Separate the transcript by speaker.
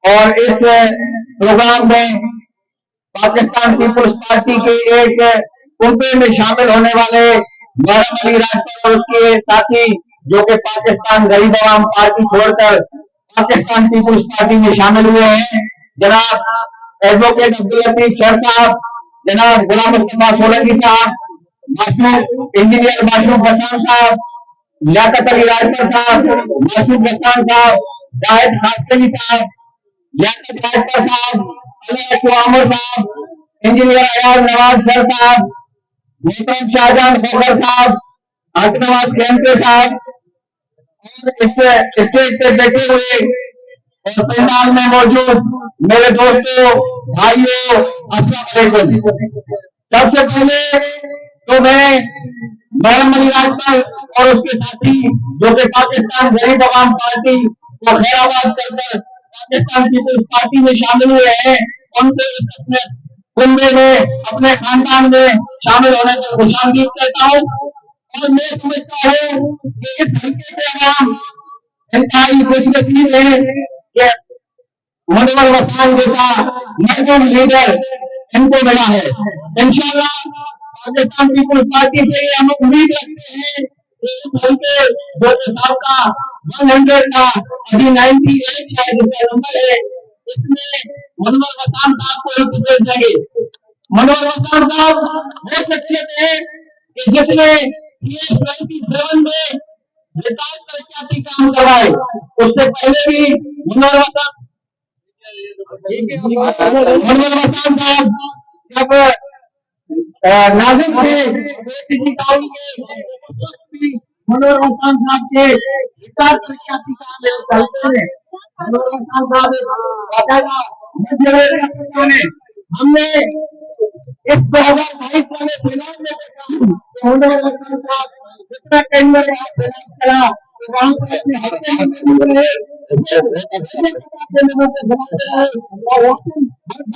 Speaker 1: और इस प्रोग्राम में पाकिस्तान पीपुल्स पार्टी के एक कुंबे में शामिल होने वाले मैडम अली राजपूत और उसके साथी जो कि पाकिस्तान गरीब आवाम पार्टी छोड़कर पाकिस्तान पीपुल्स पार्टी में शामिल हुए हैं, जनाब एडवोकेट अब्दुल लतीफ शेर साहब, जनाब गुलाम मुस्तफा सोलंकी साहब, इंजीनियर माशरूफ हसन साहब, लियाकत अली राजपूत साहब, माशरूफ हसन साहब, जाहिद खासकली साहब, लियाकत राजपूत साहब, आमर साहब, इंजीनियर अयाज नवाज सर साहब, मोहतरम शाहजहां खोखर साहब, आतिफ नवाज खेमके साहब, इस स्टेज पे बैठे हुए और पंडाल में मौजूद मेरे दोस्तों, भाइयों, अस्सलाम वालेकुम। सबसे पहले तो मैं मैडम अली राजपूत और उसके साथी जो कि पाकिस्तान गरीब आवाम पार्टी को खैराबाद करकर पाकिस्तान पीपुल्स पार्टी में शामिल हुए हैं, उनके इस अपने कुंबे में, अपने खानदान में शामिल होने पर खुशामदीद करता हूँ। और मैं समझता हूँ कि इस हल्के के आवाम इंतहाई खुशनसीब है कि मुनव्वर वसान जैसा मजबूत लीडर इनको मिला है। इंशाल्लाह पाकिस्तान पीपुल्स पार्टी से हम उम्मीद रखते हैं कि इस हल्के जो कि सबका 100 का अभी 98 शायद इसका नंबर है, इसमें मुनव्वर वसान साहब को ही टिकट देंगे। मुनव्वर वसान साहब वो शख्सियत है कि जिसने 27 में रिटायर तरक्याती काम करवाए, उससे पहले भी मुनव्वर वसान साहब जब नाजिम थे टाउन के, मुनव्वर वसान साहब के रिटायर तरक्याती काम चलते हैं। मुनव्वर वसान साहब हमने इस 2022 वाले चुनाव में देखा मुनव्वर वसान साहब कितना टेंडर करा, वहां पर अपने हफ्ते में